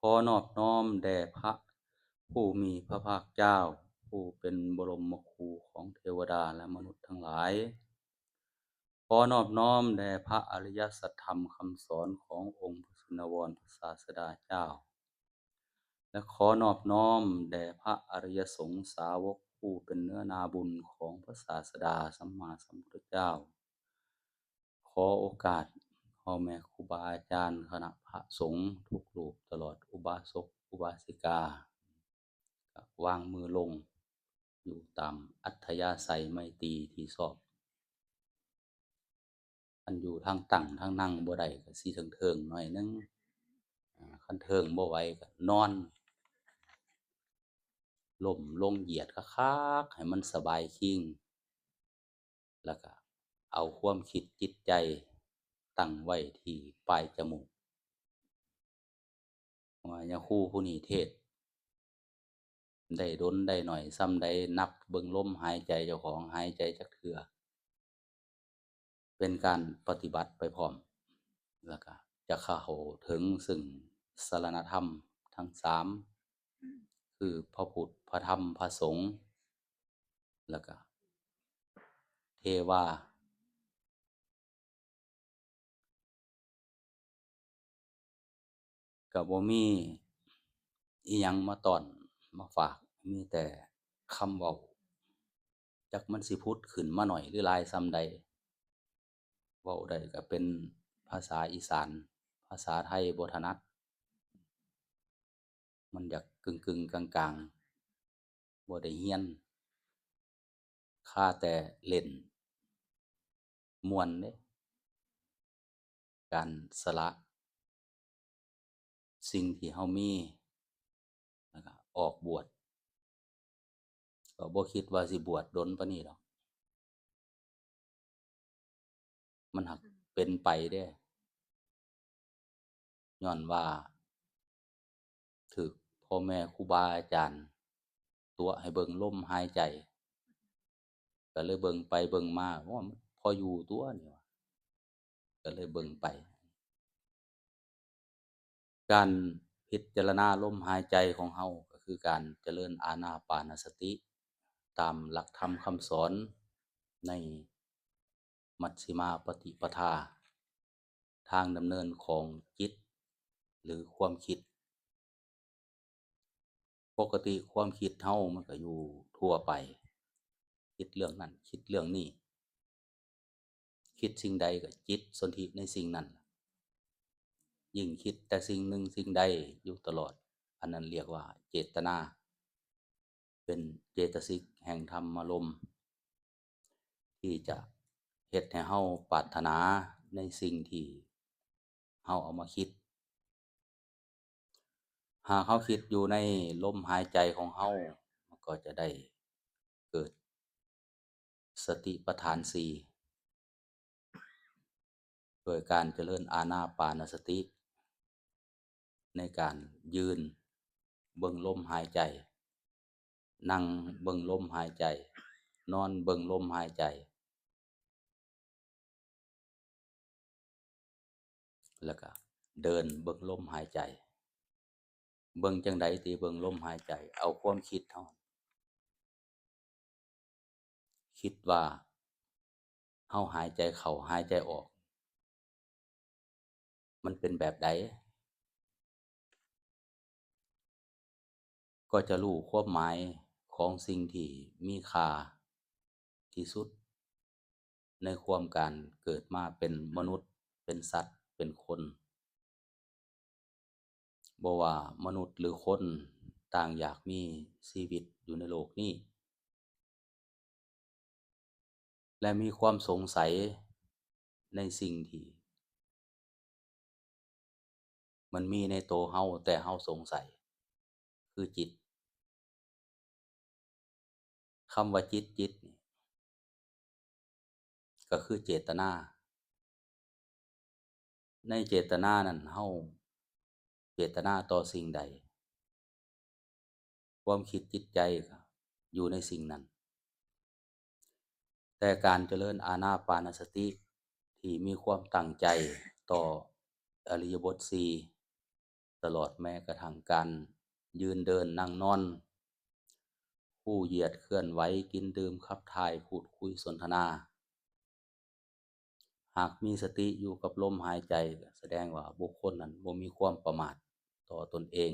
ขอนอบน้อมแด่พระผู้มีพระภาคเจ้าผู้เป็นบรมครูของเทวดาและมนุษย์ทั้งหลายขอนอบน้อมแด่พระอริยสัจธรรมคำสอนขององค์พระชินวรพระศาสดาเจ้าและขอนอบน้อมแด่พระอริยสงฆ์สาวกผู้เป็นเนื้อนาบุญของพระศาสดาสัมมาสัมพุทธเจ้าขอโอกาสพ่อแม่ครูบาอาจารย์คณะพระสงฆ์ทุกรูปตลอดอุบาสกอุบาสิกาวางมือลงอยู่ตามอัธยาศัยไม่ตรีที่ชอบอันอยู่ทางตั้งทางนั่งบ่ได้ก็สิเทิงๆหน่อยนึงคันเทิงบ่ไหวก็นอนล้มลงเหยียดคักๆให้มันสบายคิงแล้วก็เอาความคิดจิตใจตั้งไว้ที่ปลายจมูกว่าอย่าครูผู้นี้เทศน์ได้ดนได้หน่อยส่ำใดนับเบิ่งลมหายใจเจ้าของหายใจจักเทื่อเป็นการปฏิบัติไปพร้อม แล้วก็จะเข้าถึงซึ่งสรณธรรมทั้งสามคือพระพุทธพระธรรมพระสงฆ์แล้วก็เทวาก็บ่มีอิหยังมาต้อนมาฝากมีแต่คำเว้าจักมันสิผุดขึ้นมาหน่อยหรือหลายส่ำใดเว้าได้ก็เป็นภาษาอีสานภาษาไทยบ่ถนัดมันอยากกึ่งๆกลางๆบ่ได้เรียนค่าแต่เล่นม่วนเด้การสละสิ่งที่เฮามีแล้วก็ออกบวชก็บ่คิดว่าสิบวชโดนปานนี้ดอกมันหักเป็นไปเด้ญ้อนว่าถูกพ่อแม่ครูบาอาจารย์ตั๋วให้เบิ่งลมหายใจก็เลยเบิ่งไปเบิ่งมาโอ้มันพออยู่ตั่วนี่ว่าก็เลยเบิ่งไปการพิจารณาลมหายใจของเฮาก็คือการเจริญอานาปานสติตามหลักธรรมคำสอนในมัชฌิมาปฏิปทาทางดำเนินของจิตหรือความคิด ปกติความคิดเฮามันก็อยู่ทั่วไปคิดเรื่องนั้นคิดเรื่องนี้คิดสิ่งใดก็จิตสนธิในสิ่งนั้นยิ่งคิดแต่สิ่งหนึ่งสิ่งใดอยู่ตลอดอันนั้นเรียกว่าเจตนาเป็นเจตสิกแห่งธรรมารมณ์ที่จะเฮ็ดให้เฮาปรารถนาในสิ่งที่เฮาเอามาคิดหากเฮาคิดอยู่ในลมหายใจของเฮามันก็จะได้เกิดสติปัฏฐานสี่ โดยการเจริญอานาปานสติในการยืนเบิ่งลมหายใจนั่งเบิ่งลมหายใจนอนเบิ่งลมหายใจแล้วก็เดินเบิ่งลมหายใจเบิ่งจังใดที่เบิ่งลมหายใจเอาความคิดเฮาคิดว่าเฮาหายใจเข้าหายใจออกมันเป็นแบบใดก็จะรู้ความหมายของสิ่งที่มีค่าที่สุดในความการเกิดมาเป็นมนุษย์เป็นสัตว์เป็นคนบ่ว่ามนุษย์หรือคนต่างอยากมีชีวิตอยู่ในโลกนี้และมีความสงสัยในสิ่งที่มันมีในตัวเฮาแต่เฮาสงสัยคือจิตคำว่าจิตนี่ก็คือเจตนาในเจตนานั้นเฮาเจตนาต่อสิ่งใดความคิดจิตใจก็อยู่ในสิ่งนั้นแต่การเจริญอานาปานสติที่มีความตั้งใจต่ออริยบทสี่ ตลอดแม้กระทั่งการยืนเดินนั่งนอนผู้เหยียดเคลื่อนไหวกินดื่มขับถ่ายพูดคุยสนทนาหากมีสติอยู่กับลมหายใจแสดงว่าบุคคลนั้นบ่มีความประมาทต่อตนเอง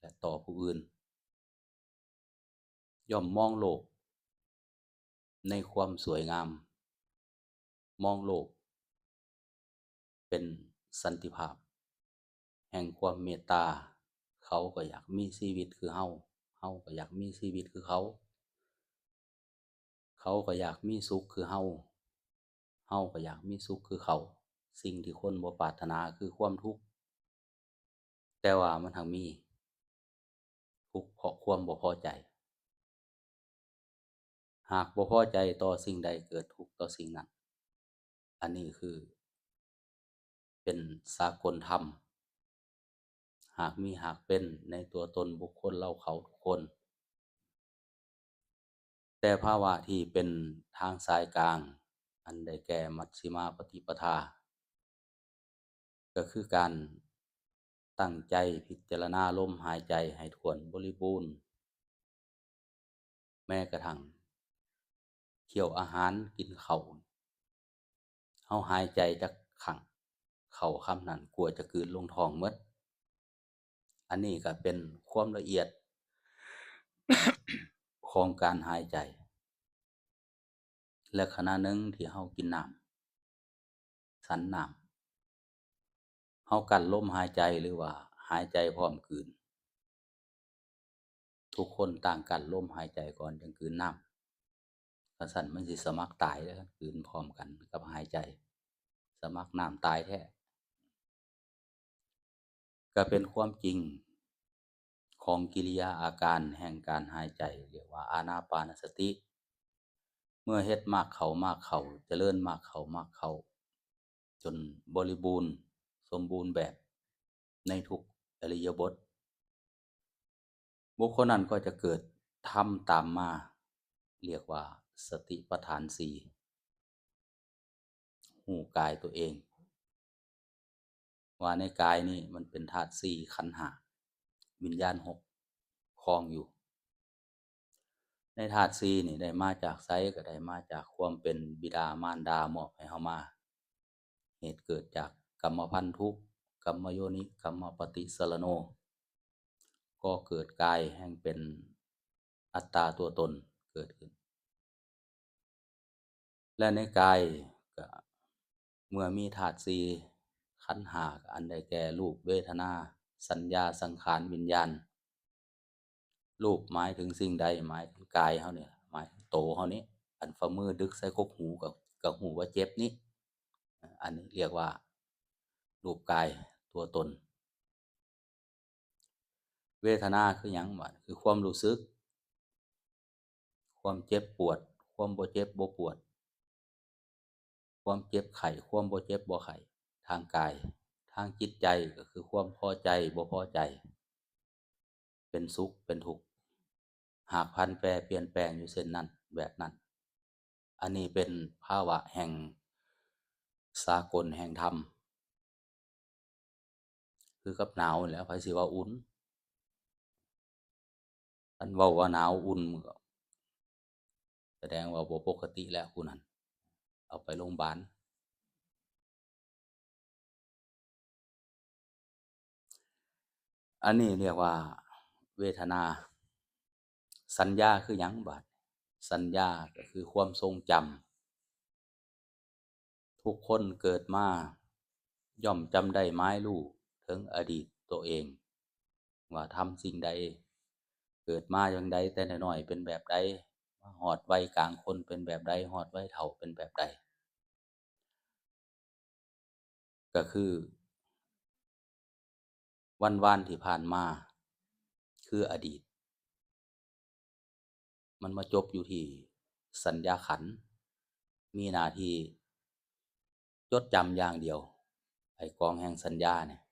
และต่อผู้อื่นย่อมมองโลกในความสวยงามมองโลกเป็นสันติภาพแห่งความเมตตาเขาก็อยากมีชีวิตคือเฮาเฮาก็อยากมีชีวิตคือเขาเขาก็อยากมีสุขคือเฮาเฮาก็อยากมีสุขคือเขาสิ่งที่คนบ่ปรารถนาคือความทุกข์แต่ว่ามันทั้งมีทุกข์เพราะความบ่พอใจหากบ่พอใจต่อสิ่งใดเกิดทุกข์ต่อสิ่งนั้นอันนี้คือเป็นสากลธรรมหากมีหากเป็นในตัวตนบุคคลเราเขาทุกคนแต่ภาวะที่เป็นทางสายกลางอันได้แก่มัชฌิมาปฏิปทาก็คือการตั้งใจพิจารณาลมหายใจให้ถ้วนบริบูรณ์แม้กระทั่งเคี่ยวอาหารกินข้าวเฮาหายใจจักครั้งเข้าคำนั้นกลัวจะกลืนลงท้องหมดอันนี้ก็เป็นความละเอียดของการหายใจและขณะหนึ่งที่เฮากินน้ำสันน้ำเฮากั้นลมหายใจหรือว่าหายใจพร้อมกลืนทุกคนต่างกั้นลมหายใจก่อนจังกลืนน้ำถ้าซั่นมันสิสมัครตายเด้อกลืนพร้อมกันกับหายใจสมัครน้ำตายแท้ก็เป็นความจริงของกิริยาอาการแห่งการหายใจเรียกว่าอานาปานสติเมื่อเฮ็ดมากเข้าเจริญมากเข้าจนบริบูรณ์สมบูรณ์แบบในทุกอิริยาบถบุคคลนั้นก็จะเกิดธรรมตามมาเรียกว่าสติปัฏฐานสี่รู้กายตัวเองว่าในกายนี่มันเป็นธาตุสี่ขันธ์ห้าวิญญาณหกครองอยู่ในธาตุสี่นี่ได้มาจากไสก็ได้มาจากความเป็นบิดามารดามอบให้เฮามาเหตุเกิดจากกรรมพันธุกรรมโยนิกรรมปฏิสรโนก็เกิดกายแห่งเป็นอัตตาตัวตนเกิดขึ้นและในกายก็เมื่อมีธาตุสี่ขันธ์ห้าอันใดแก่รูปเวทนาสัญญาสังขารวิญญาณรูปหมายถึงสิ่งใดหมายถึงกายเฮาเนี่ยหมายถึงโตเฮานี้อันฝ่ามือดึกใส่กกหูกับหูว่าเจ็บนี้อันนี้เรียกว่ารูปกายตัวตนเวทนาคือหยังบัดคือความรู้สึกความเจ็บปวดความบ่เจ็บบ่ปวดความเจ็บไข้ความบ่เจ็บบ่ไข้ทางกายทางจิตใจก็คือความพอใจบ่พอใจเป็นสุขเป็นทุกข์หากพันแปรเปลี่ยนแปลงอยู่เช่นนั้นแบบนั้นอันนี้เป็นภาวะแห่งสากลแห่งธรรมคือกับหนาวนี่แหล้วไผสิว่าอุ่นคันเว้าว่าหนาวอุ่นก็แสดงว่าบ่ปกติแล้วผู้นั้นเอาไปโรงบาลอันนี้เรียกว่าเวทนาสัญญาคือหยังบัดสัญญาก็คือความทรงจำทุกคนเกิดมาย่อมจำได้หมายรู้ถึงอดีตตัวเองว่าทำสิ่งใดเกิดมาจั่งใดแต่น้อยๆเป็นแบบใดมาฮอดวัยกลางคนเป็นแบบใดฮอดวัยเฒ่าเป็นแบบใดก็คือวันๆที่ผ่านมาคืออดีตมันมาจบอยู่ที่สัญญาขันธ์มีหน้าที่จดจำอย่างเดียวไอ้กองแห่งสัญญาเนี่ย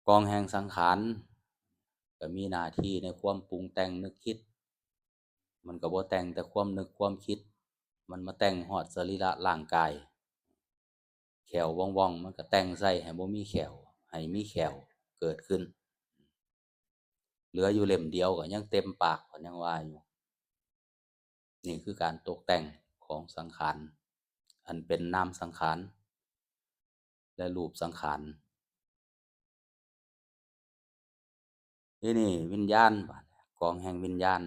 กองแห่งสังขารก็มีหน้าที่ในความปรุงแต่งนึกคิดมันก็บ่แต่งแต่ความนึกความคิดมันมาแต่งฮอดสรีระร่างกาย แขวว่องๆมันก็แต่งใส่ให้บ่มีแขวให้มีแขวเกิดขึ้นเหลืออยู่เล่มเดียวก็ยังเต็มปากก็ยังว่าอยู่นี่คือการตกแต่งของสังขารอันเป็นนามสังขารและรูปสังขารที่นี่วิญญาณกองแห่งวิญญาณ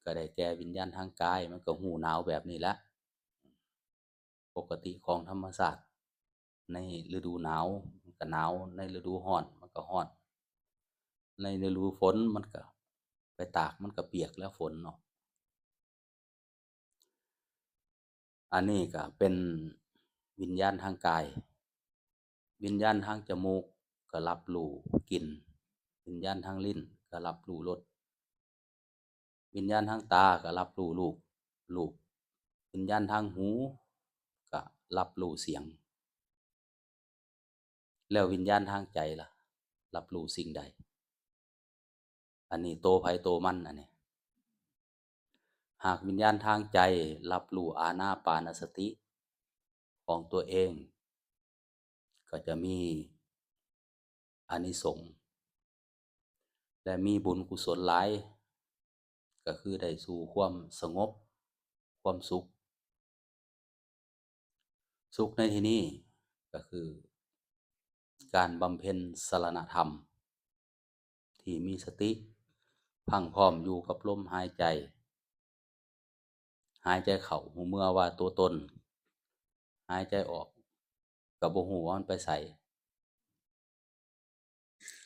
ก็ได้แก่วิญญาณทางกายมันก็หูหนาวแบบนี้แหละปกติของธรรมชาติในฤดูหนาวมันก็หนาวในฤดูร้อนมันก็ร้อนในฤดูฝนมันก็ไปตากมันก็เปียกแล้วฝนเนาะอันนี้ก็เป็นวิญญาณทางกายวิญญาณทางจมูกก็รับรู้กลิ่นวิญญาณทางลิ้นก็รับรู้รสวิญญาณทางตาก็รับรู้รูปวิญญาณทางหูก็รับรู้เสียงแล้ววิญญาณทางใจล่ะรับรู้สิ่งใดอันนี้โตไผโตมันอันนี้หากวิญญาณทางใจรับรู้อานาปานสติของตัวเองก็จะมีอานิสงส์และมีบุญกุศลหลายก็คือได้สู่ความสงบความสุขในที่นี้ก็คือการบำเพ็ญสรณธรรมที่มีสติพังพร้อมอยู่กับลมหายใจหายใจเข้าหูเมื่อว่าตัวตนหายใจออกกับบ่ฮู้ว่ามันไปไส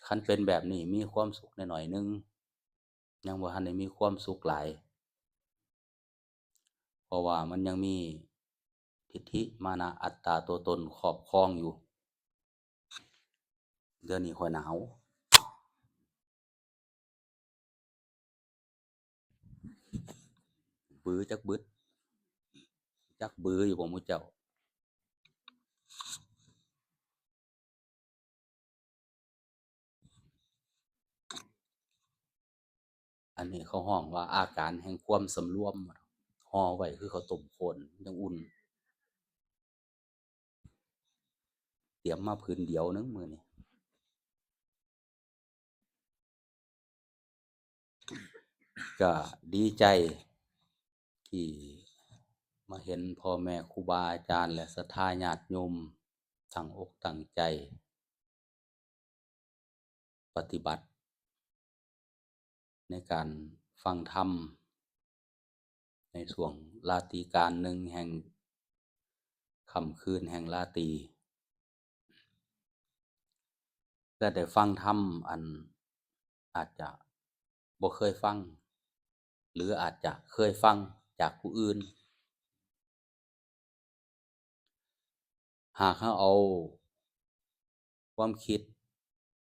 คันเป็นแบบนี้มีความสุขหน่อยๆหนึ่งยังบ่ทันได้มีความสุขหลายเพราะว่ามันยังมีทิฏฐิมานะอัตตาตัวตนครอบครองอยู่เดือนนี้ค่อยหนาวบื้อจักบึดจักบื้ออยู่บ่หมู่เจ้าอันนี้เขาฮ้องว่าอาการแห่งความสำรวมห่อไว้คือข้าวต้มข้นจั่งอุ่นเตรียมมาผืนเดียวหนึ่งมื้อนี้ก็ดีใจที่มาเห็นพ่อแม่ครูบาอาจารย์และศรัทธาญาติโยมตั้งอกตั้งใจปฏิบัติในการฟังธรรมในช่วงราตรีการหนึ่งแห่งค่ำคืนแห่งราตรีและได้ฟังธรรมอันอาจจะบ่เคยฟังหรืออาจจะเคยฟังจากผู้อื่นหากเราเอาความคิด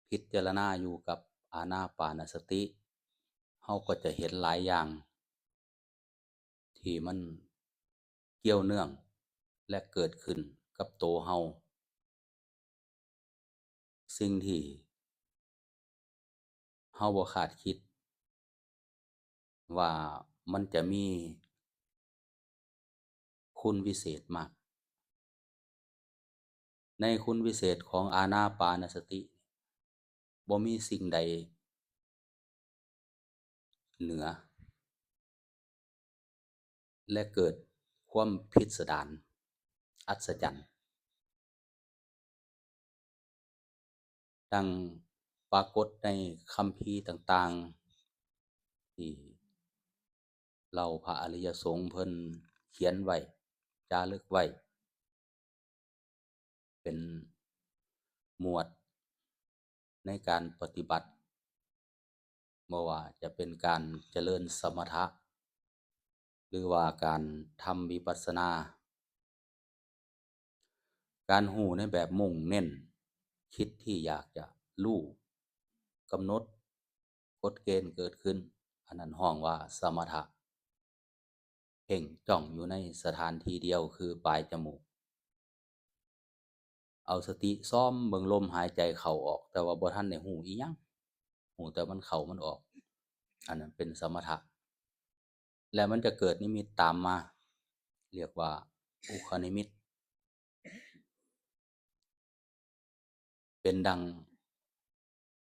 พิจารณาอยู่กับอานาปานสติเราก็จะเห็นหลายอย่างที่มันเกี่ยวเนื่องและเกิดขึ้นกับตัวเราสิ่งที่เราบ่คาดคิดว่ามันจะมีคุณวิเศษมากในคุณวิเศษของอานาปานสติบ่มีสิ่งใดเหนือและเกิดความพิสดารอัศจรรย์ดังปรากฏในคัมภีร์ต่างๆที่เหล่าพระอริยสงฆ์เพิ่นเขียนไว้จารึกไว้เป็นหมวดในการปฏิบัติบ่ว่าจะเป็นการเจริญสมถะหรือว่าการทำวิปัสสนาการรู้ในแบบมุ่งเน้นคิดที่อยากจะรู้กำหนดกฎเกณฑ์เกิดขึ้นอันนั้นฮ้องว่าสมถะเพ่งจ้องอยู่ในสถานที่เดียวคือปลายจมูกเอาสติซ้อมเบิ่งลมหายใจเข้าออกแต่ว่าบ่ทันได้รู้อิหยังรู้แต่มันเข้ามันออกอันนั้นเป็นสมถะและมันจะเกิดนิมิตตามมาเรียกว่าอุคนิมิต เป็นดัง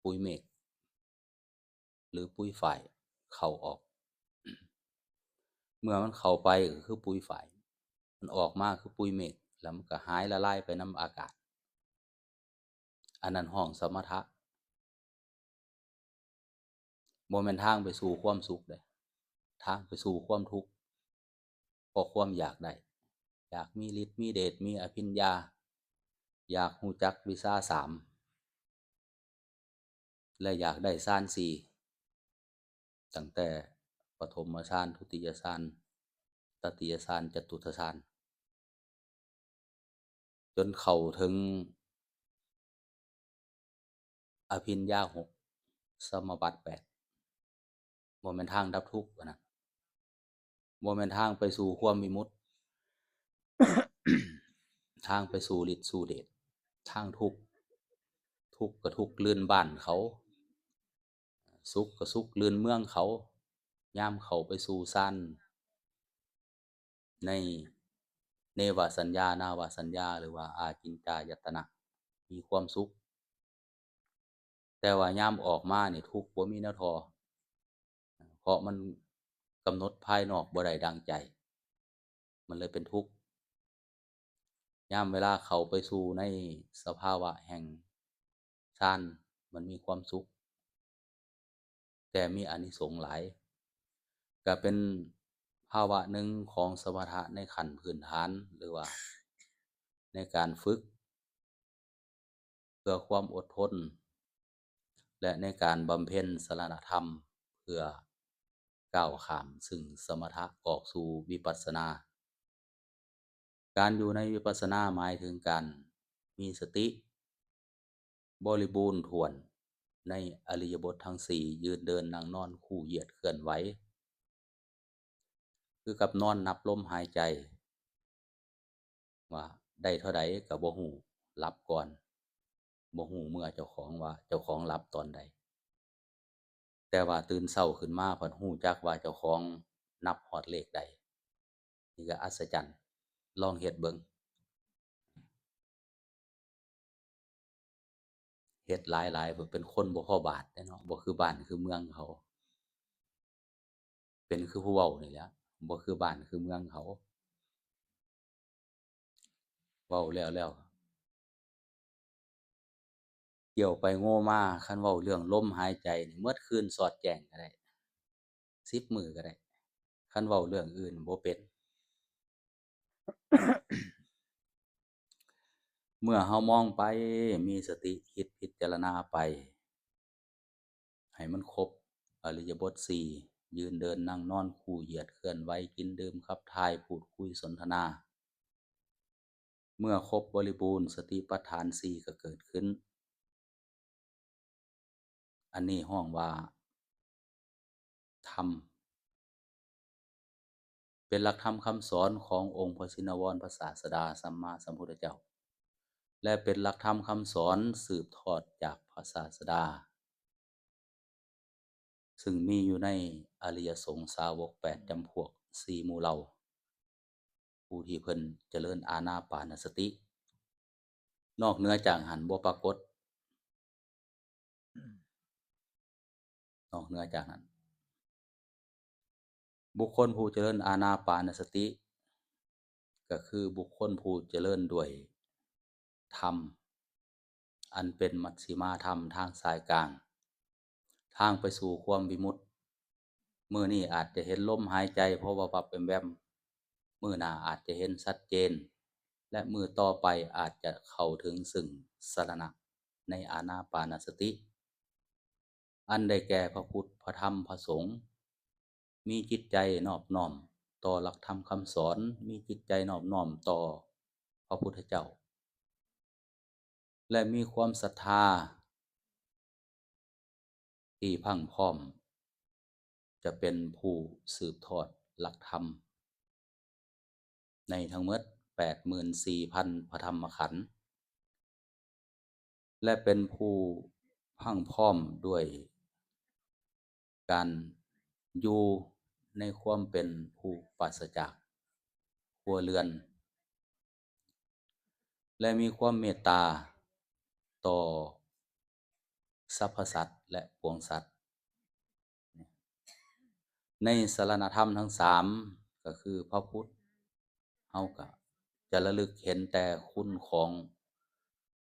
ปุยเมฆหรือปุยฝ่ายเข้าออกเมื่อมันเข้าไปก็คือปุยฝ่ายมันออกมาคือปุยเมฆแล้วมันก็หายละลายไปน้ำอากาศอันนั้นห้องสมถะบ่แม่นทางไปสู่ความสุขเด้ทางไปสู่ความทุกข์เพราะความอยากได้อยากมีฤทธิ์มีเดชมีอภิญญาอยากรู้จักวิชาสามและอยากได้ฌานสี่ตั้งแต่ปฐมฌานทุติยฌานตติยฌานจตุตฌานจนเข้าถึงอภิญญาหกสมบัติแปดบ่แม่นทางดับทุกข์นะบ่แม่นทางไปสู่ความวิมุตติทางไปสู่ฤทธิ์สู่เดชทางทุกข์ทุกข์ก็ทุกข์ลื่นบ้านเขาสุขก็สุขลื่นเมืองเขายามเขาไปสู่ฌานในเนวสัญญานาวสัญญาหรือว่าอาจินจายตนะมีความสุขแต่ว่ายามออกมานี่ทุกข์บ่มีแนวทอเพราะมันกำหนดภายนอกบ่ได้ดังใจมันเลยเป็นทุกข์ยามเวลาเข้าไปสู่ในสภาวะแห่งฌานมันมีความสุขแต่มีอานิสงส์หลายก็เป็นภาวะหนึ่งของสมถะในขั้นพื้นฐานหรือว่าในการฝึกเพื่อความอดทนและในการบำเพ็ญสรณธรรมเพื่อก้าวข้ามซึ่งสมถะออกสู่วิปัสสนาการอยู่ในวิปัสสนาหมายถึงการมีสติบริบูรณ์ถ้วนในอริยบททั้งสี่ยืนเดินนั่งนอนคู่เหยียดเคลื่อนไหวคือกับนอนนับลมหายใจว่าได้เท่าใดก็บ่ฮู้หลับก่อนบ่ฮู้เมื่อเจ้าของว่าเจ้าของหลับตอนใดแต่ว่าตื่นเช้าขึ้นมาเพิ่นฮู้จักว่าเจ้าของนับฮอดเลขใดนี่ก็อัศจรรย์ลองเฮ็ดเบิ่งเฮ็ดหลายๆเพิ่นเป็นคนบ่พอบาทเด้เนาะบ่คือบ้านคือเมืองเขาเป็นคือผู้เว้านี่แหละบ่คือบ้านคือเมืองเขาเว้าแล้วเกี่ยวไปโง่มาคันเว้าเรื่องลมหายใจนี่หมดคืนสอดแจ้งก็ได้10มื้อก็ได้คันเว้าเรื่องอื่นบ่เป็นเมื่อเฮามองไปมีสติคิดพิจารณาไปให้มันครบอริยบทสี่ยืนเดินนั่งนอนคู่เหยียดเคลื่อนไหวกินดื่มขับถ่ายพูดคุยสนทนาเมื่อครบบริบูรณ์สติปัฏฐานสี่ก็เกิดขึ้นอันนี้ห้องว่าธรรมเป็นหลักธรรมคำสอนขององค์พระชินวรพระศาสดาสัมมาสัมพุทธเจ้าและเป็นหลักธรรมคำสอนสืบทอดจากพระศาสดาซึ่งมีอยู่ในอริยสงฆ์สาวก8จำพวก4หมู่เหล่าผู้ที่เพิ่นเจริญอานาปานสตินอกเหนือจากหันบ่ปรากฏนอกเหนือจากนั้นบุคคลผู้เจริญอานาปานสติก็คือบุคคลผู้เจริญด้วยธรรมอันเป็นมัชฌิมาธรรมทางสายกลางทางไปสู่ความวิมุตติมื้อนี้อาจจะเห็นลมหายใจเพราะว่าวับแวมๆมื้อหน้าอาจจะเห็นชัดเจนและมื้อต่อไปอาจจะเข้าถึงซึ่งสรณะในอานาปานสติอันได้แก่พระพุทธพระธรรมพระสงฆ์มีจิตใจนอบน้อมต่อหลักธรรมคำสอนมีจิตใจนอบน้อมต่อพระพุทธเจ้าและมีความศรัทธาที่พรั่งพร้อมจะเป็นผู้สืบทอดหลักธรรมในทั้งหมด84,000พระธรรมขันธ์และเป็นผู้พรั่งพร้อมด้วยการอยู่ในความเป็นผู้ปราศจากครัวเรือนและมีความเมตตา ต่อสรรพสัตว์และปวงสัตว์ในสรณธรรมทั้ง3ก็คือพระพุทธเฮาก็จะระลึกเห็นแต่คุณของ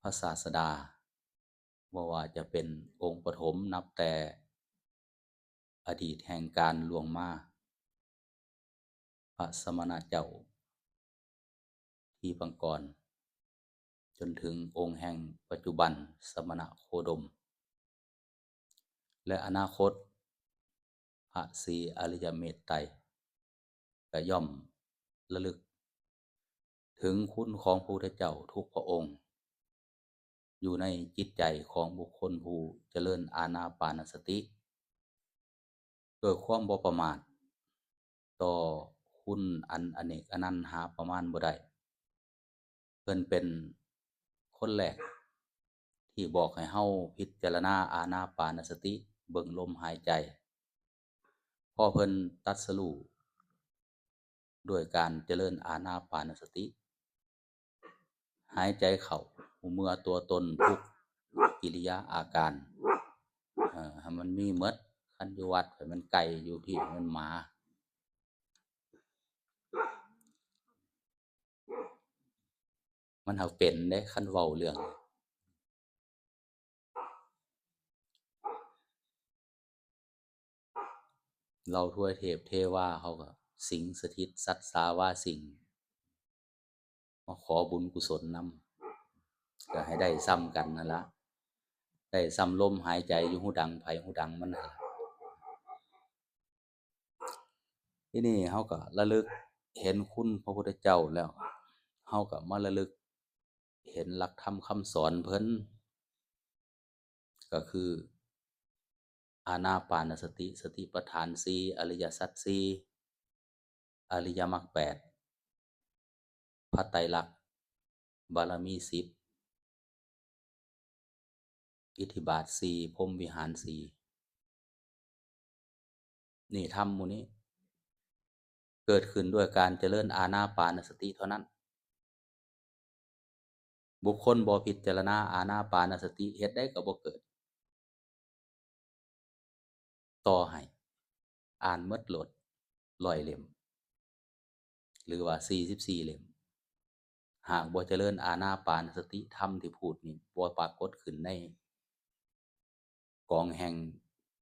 พระศาสดาบ่ว่าจะเป็นองค์ปฐมนับแต่อดีตแห่งการล่วงมาพระสมณเจ้าที่ปางก่อนจนถึงองค์แห่งปัจจุบันสมณโคดมและอนาคตพระศรีอริยเมตไตรก็ย่อมระลึกถึงคุณของพระพุทธเจ้าทุกพระองค์อยู่ในจิตใจของบุคคลผู้เจริญอานาปานสติด้วยความบ่ประมาทต่อคุณอันอเนกอนันต์หาประมาณบ่ได้เพิ่นเป็นคนแรกที่บอกให้เฮาพิจารณาอานาปานสติเบิ่งลมหายใจพอเพิ่นตรัสรู้ด้วยการเจริญอานาปานสติหายใจเข้าหูเมื่อตัวตนทุกกิริยาอาการให้มันมีหมดคันอยู่วัดให้มันไก่อยู่พี่มันหมามันเฮาเป็นเด้คันเว้าเรื่องเราทั่วเทพเทวาเขาก็สิงสถิตสัตสาวาสิงมาขอบุญกุศลนำก็ให้ได้ซ้ำกันนั่นละได้ซ้ำลมหายใจอยู่หูดังไผหูดังมันนั่นล่ะที่นี่เฮาก็ระลึกเห็นคุณพระพุทธเจ้าแล้วเฮาก็มาระลึกเห็นหลักธรรมคำสอนเพิ่นก็คืออานาปานสติสติปัฏฐาน4อริยสัจ4อริยมรรค8พระไตรลักษณ์บารมี10อิทธิบาท4พรหมวิหาร4นี่ธรรมหมู่นี้เกิดขึ้นด้วยการเจริญอานาปานสติเท่านั้นบุคคลบ่พิจารณาอานาปานสติเฮ็ดได้ก็บ่เกิดต่อให้อ่านหมดโลด100เล่มหรือว่า44เล่มหากบ่เจริญอานาปานสติธรรมที่พูดนี่บ่ปรากฏขึ้นในกองแห่ง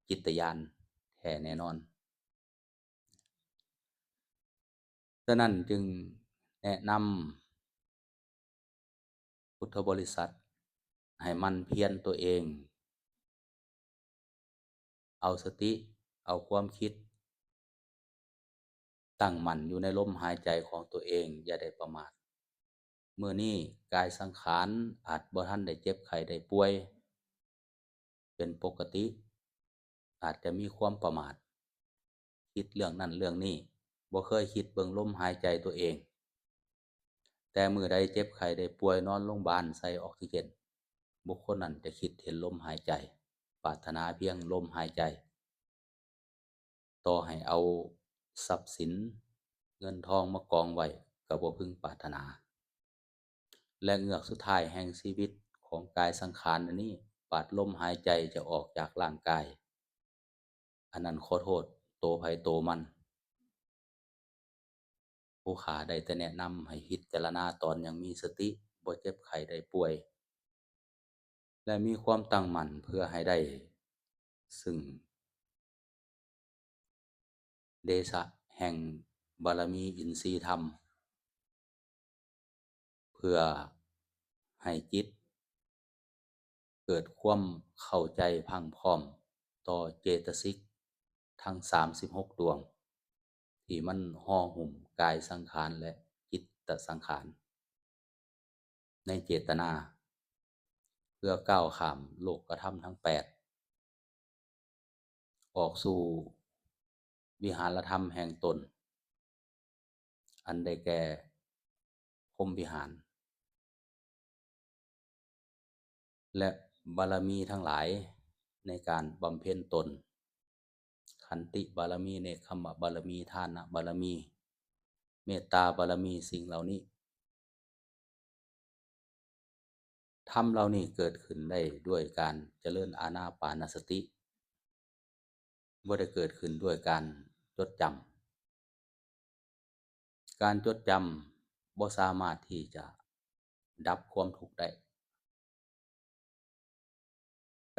จิตญาณแท้แน่นอนฉะนั้นจึงแนะนำพุทธบริษัทให้มันเพียรตัวเองเอาสติเอาความคิดตั้งมั่นอยู่ในลมหายใจของตัวเองอย่าได้ประมาทมื้อนี้กายสังขารอาจบ่ทันได้เจ็บไข้ได้ป่วยเป็นปกติอาจจะมีความประมาทคิดเรื่องนั้นเรื่องนี้บ่เคยคิดเบิ่งลมหายใจตัวเองแต่มื้อใดเจ็บไข้ได้ป่วยนอนโรงบาลใส่ออกซิเจนบุคคลนั้นจะคิดเห็นลมหายใจปรารถนาเพียงลมหายใจต่อให้เอาทรัพย์สินเงินทองมากองไว้ก็บ่พึงปรารถนาและเงือกสุดท้ายแห่งชีวิตของกายสังขารอันนี้ปราดลมหายใจจะออกจากร่างกายอันนั้นขอโทษโตไผโตมันผู้ขาได้แต่แนะนำให้พิจารณาตอนยังมีสติบ่เจ็บไข้ได้ป่วยและมีความตั้งมั่นเพื่อให้ได้ซึ่งเดชะแห่งบารมีอินทรีย์ธรรมเพื่อให้จิตเกิดความเข้าใจพรั่งพร้อมต่อเจตสิกทั้ง36ดวงที่มันห่อหุ้มกายสังขารและจิตสังขารในเจตนาเพื่อก้าวข้ามโลกธรรมทั้ง8ออกสู่วิหารธรรมแห่งตนอันได้แก่พรหมวิหารและบารมีทั้งหลายในการบำเพ็ญตนขันติบารมีเนกขัมมะบารมีทานบารมีเมตตาบารมีสิ่งเหล่านี้ท รมเหล่านี้เกิดขึ้นได้ด้วยการเจริญอานาปานสติบ่ได้เกิดขึ้นด้วยการจดจำการจดจำบ่สามารถที่จะดับความทุกข์ได้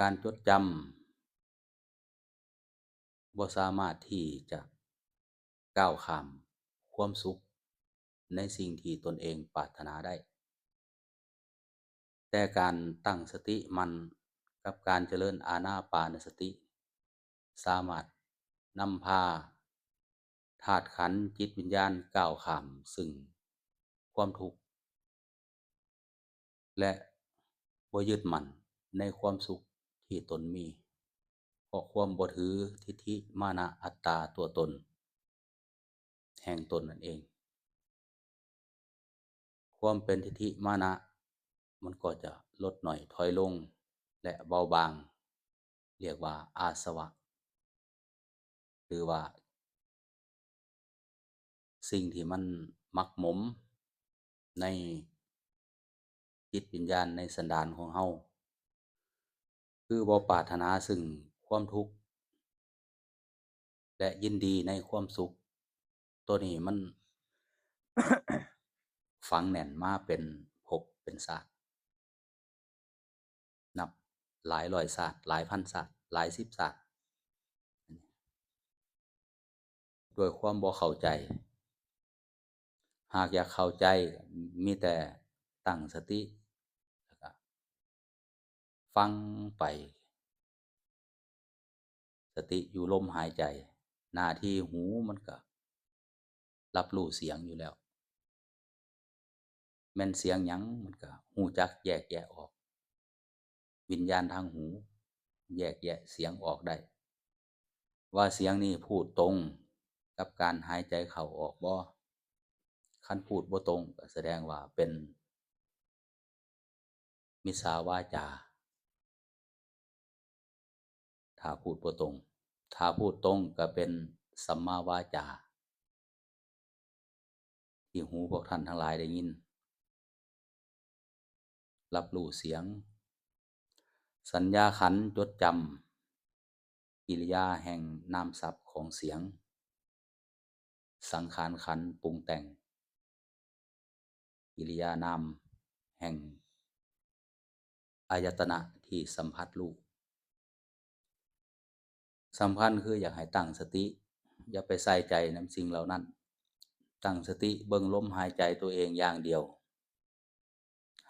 การจดจำบ่สามารถที่จะก้าวข้ามความสุขในสิ่งที่ตนเองปรารถนาได้แต่การตั้งสติมั่นกับการเจริญอานาปานสติสามารถนำพาธาตุขันธ์จิตวิญญาณก้าวข้ามซึ่งความทุกข์และบ่ยึดมั่นในความสุขที่ตนมีเพราะความบ่ถือทิฏฐิมานะอัตตาตัวตนแห่งตนนั่นเองความเป็นทิฏฐิมานะมันก็จะลดหน่อยถอยลงและเบาบางเรียกว่าอาสวะหรือว่าสิ่งที่มันมักหมมในจิตวิญญาณในสันดานของเฮาคือบ่ปรารถนาซึ่งความทุกข์และยินดีในความสุขตัวนี้มัน ฝังแน่นมาเป็นภพเป็นชาตินับหลายร้อยชาติหลายพันชาติหลายสิบชาติด้วยความบ่เข้าใจหากอยากเข้าใจมีแต่ตั้งสติแล้วก็ฟังไปสติอยู่ลมหายใจหน้าที่หูมันก็รับรู้เสียงอยู่แล้วแม่นเสียงหยังมันก็ฮู้จักแยกแยะออกวิญญาณทางหูแยกแยะเสียงออกได้ว่าเสียงนี้พูดตรงกับการหายใจเข้าออกบ่คันพูดบ่ตรงก็แสดงว่าเป็นมิจฉาวาจาถ้าพูดบ่ตรงถ้าพูดตรงก็เป็นสัมมาวาจาที่หูพวกท่านทั้งหลายได้ยินรับรู้เสียงสัญญาขันธ์จดจำกิริยาแห่งนามศัพท์ของเสียงสังขารขันธ์ปรุงแต่งกิริยานามแห่งอายตนะที่สัมผัสรูปสำคัญคืออยากให้ตั้งสติอย่าไปใส่ใจนำสิ่งเหล่านั้นตั้งสติเบิ่งลมหายใจตัวเองอย่างเดียว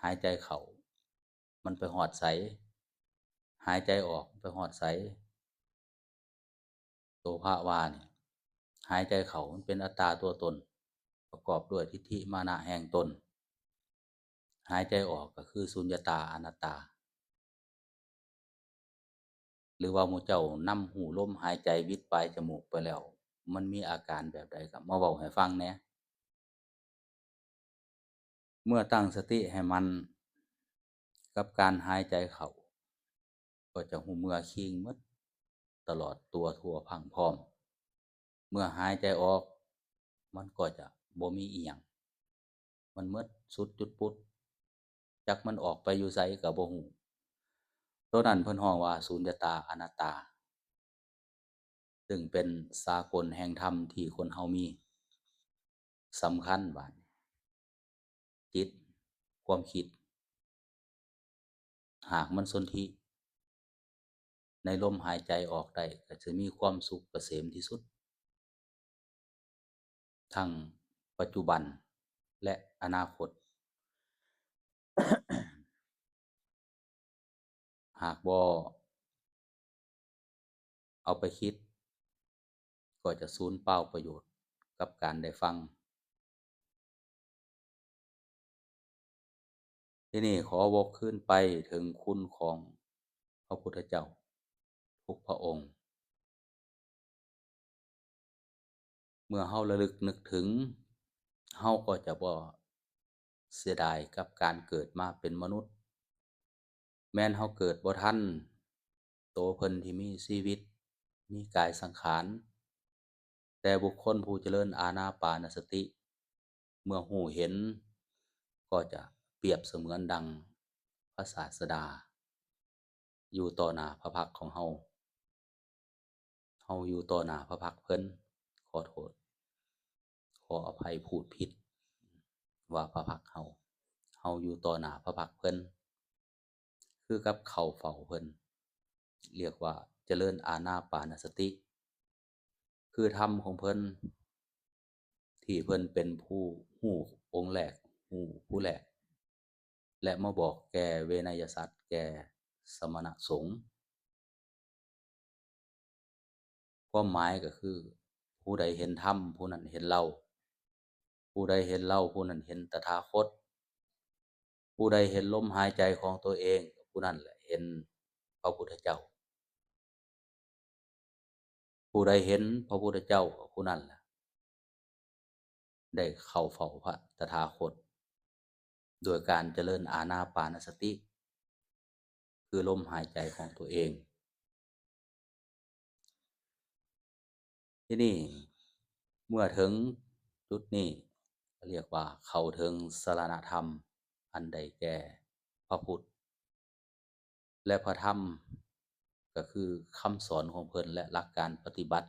หายใจเข้ามันไปฮอดไสหายใจออกไปฮอดไสโตภาวานี่หายใจเข้ามันเป็นอัตตาตัวตนประกอบด้วยทิฏฐิมานะแห่งตนหายใจออกก็คือสุญญตาอนัตตาหรือว่าหมู่เจ้านำหูลมหายใจวิดปลายจมูกไปแล้วมันมีอาการแบบใดก็มาเว้าให้ฟังแหน่เมื่อตั้งสติให้มันกับการหายใจเข้าก็จะหูเมื่อคิงหมดตลอดตัวทั่วพรังพร้อมเมื่อหายใจออกมันก็จะบ่มีอิหยังมันหมดสุดจุดปุ๊ดจักมันออกไปอยู่ไสก็บ่ฮู้ตัวนั้นเพิ่นฮ้องว่าสุญญตาอนัตตาซึ่งเป็นสากลแห่งธรรมที่คนเฮามีสำคัญบาดนี้จิตความคิดหากมันสนธิในลมหายใจออกได้ก็จะมีความสุขเกษมที่สุดทั้งปัจจุบันและอนาคตหากบ่เอาไปคิดก็จะสูญเปล่าประโยชน์กับการได้ฟังที่นี่ขอวกขึ้นไปถึงคุณของพระพุทธเจ้าทุกพระองค์เมื่อเฮาระลึกนึกถึงเฮาก็จะบ่เสียดายกับการเกิดมาเป็นมนุษย์แม้นเฮาเกิดบ่ทันโตเพิ่นที่มีชีวิตมีกายสังขารแต่บุคคลผู้เจริญอานาปานสติเมื่อรู้เห็นก็จะเปรียบเสมือนดัง พระศาสดาอยู่ต่อหน้าพระพักตร์ของเฮาอยู่ต่อหน้าพระพักตร์เพิ่นขอโทษขออภัยพูดผิดว่าพระพักตร์เฮาอยู่ต่อหน้าพระพักตร์เพิ่นคือกับเข้าเฝ้าเพิ่นเรียกว่าเจริญอานาปานสติคือธรรมของเพิ่นที่เพิ่นเป็นผู้ฮู้องค์แรกฮู้ผู้แรกและมาบอกแก่เวนยสัตว์แก่สมณสงฆ์ความหมายก็คือผู้ใดเห็นธรรมผู้นั้นเห็นเราผู้ใดเห็นเราผู้นั้นเห็นตถาคตผู้ใดเห็นลมหายใจของตัวเองผู้นั้นแหละเห็นพระพุทธเจ้าผู้ใดเห็นพระพุทธเจ้าผู้นั้นแหละได้เข้าเฝ้าพระตถาคตโดยการเจริญอานาปานสติคือลมหายใจของตัวเองที่นี่เมื่อถึงจุดนี้เรียกว่าเข้าถึงสรณธรรมอันใดแก่พระพุทธและพระธรรมก็คือคำสอนของเพิ่นและหลักการปฏิบัติ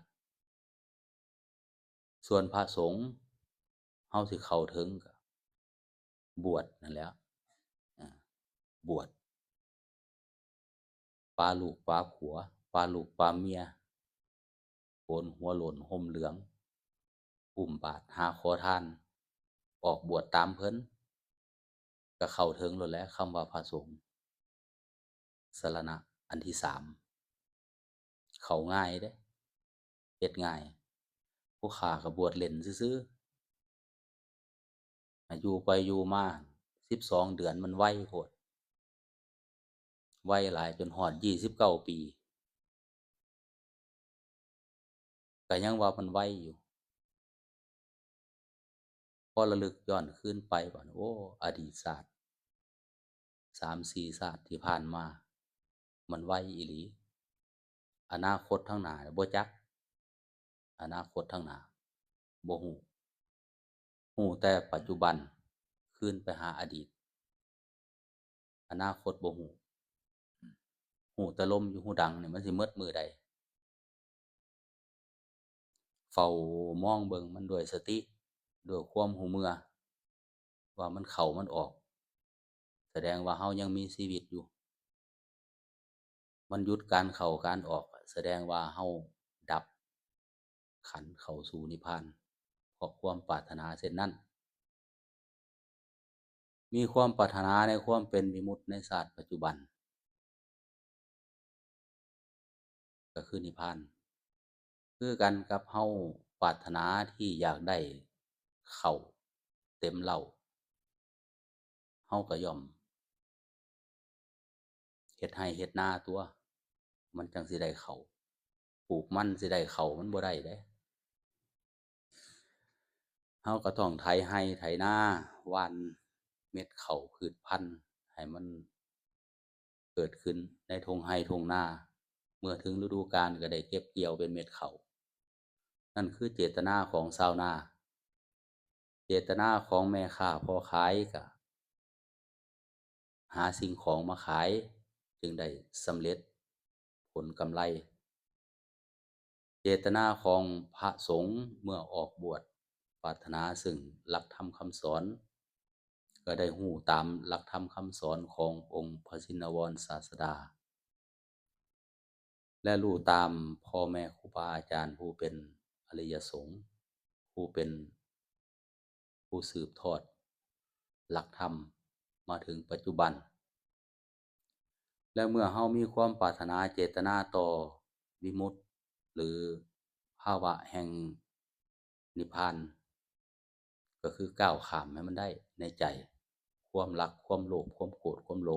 ส่วนพระสงฆ์เฮาสิเข้าถึงก็บวชนั่นแหล้วบวชปาลูกปาผัวปาลูกปาเมียโกนหัวโล้นห่มเหลืองอุ้มบาตรหาขอทานออกบวชตามเพิ่นก็เข้าถึงแล้วแหละคำว่าพระสงฆ์สรณะอันที่สามเข้าง่ายเด้เฮ็ดง่ายผู้ข้าก็บวชเล่นซื่อๆอยู่ไปอยู่มา12เดือนมันไวโพดไวหลายจนฮอด29 ปีก็ยังว่ามันไวอยู่พอระลึกย้อนคืนไปบัดโอ้อดีตชาติ3-4ชาติที่ผ่านมามันไวอีหลีอนาคตข้างหน้าบ่จักอนาคตข้างหน้าบ่ฮู้แต่ปัจจุบันคืนไปหาอดีตอนาคตบ่ฮู้แต่ลมอยู่หูดังนี่มันสิหมดมื้อใดเฝ้ามองเบิ่งมันด้วยสติด้วยความรู้เมื่อว่ามันเข้ามันออกแสดงว่าเฮายังมีชีวิตอยู่มันหยุดการเข้าการออกแสดงว่าเฮาดับขันธ์เข้าสู่นิพพานเพราะความปรารถนาเช่นนั้นมีความปรารถนาในความเป็นวิมุตติในชาติปัจจุบันก็คือนิพพานคือกันกับเฮาปรารถนาที่อยากได้ข้าวเต็มเหล้าเฮาก็ย่อมเฮ็ดไร่เฮ็ดนาตั่วมันจั่งสิได้ข้าวปลูกมันสิได้ข้าวมันบ่ได้เดะเฮาก็ต้องไถไร่ไถนาหว่านเม็ดข้าวพืชพันธุ์ให้มันเกิดขึ้นในทุ่งไร่ทุ่งนาเมื่อถึงฤดูกาลก็ได้เก็บเกี่ยวเป็นเม็ดข้าวนั่นคือเจตนาของชาวนาเจตนาของแม่ค้าพ่อขายก็หาสิ่งของมาขายจึงได้สำเร็จผลกำไรเจตนาของพระสงฆ์เมื่อออกบวชปรารถนาซึ่งหลักธรรมคำสอนก็ได้รู้ตามหลักธรรมคำสอนขององค์พระชินวรศาสดาและรู้ตามพ่อแม่ครูบาอาจารย์ผู้เป็นอริยสงฆ์ผู้เป็นผู้สืบทอดหลักธรรมมาถึงปัจจุบันและเมื่อเฮามีความปรารถนาเจตนาต่อวิมุตติหรือภาวะแห่งนิพพานก็คือก้าวข้ามให้มันได้ในใจความรักความโลภความโกรธความหลง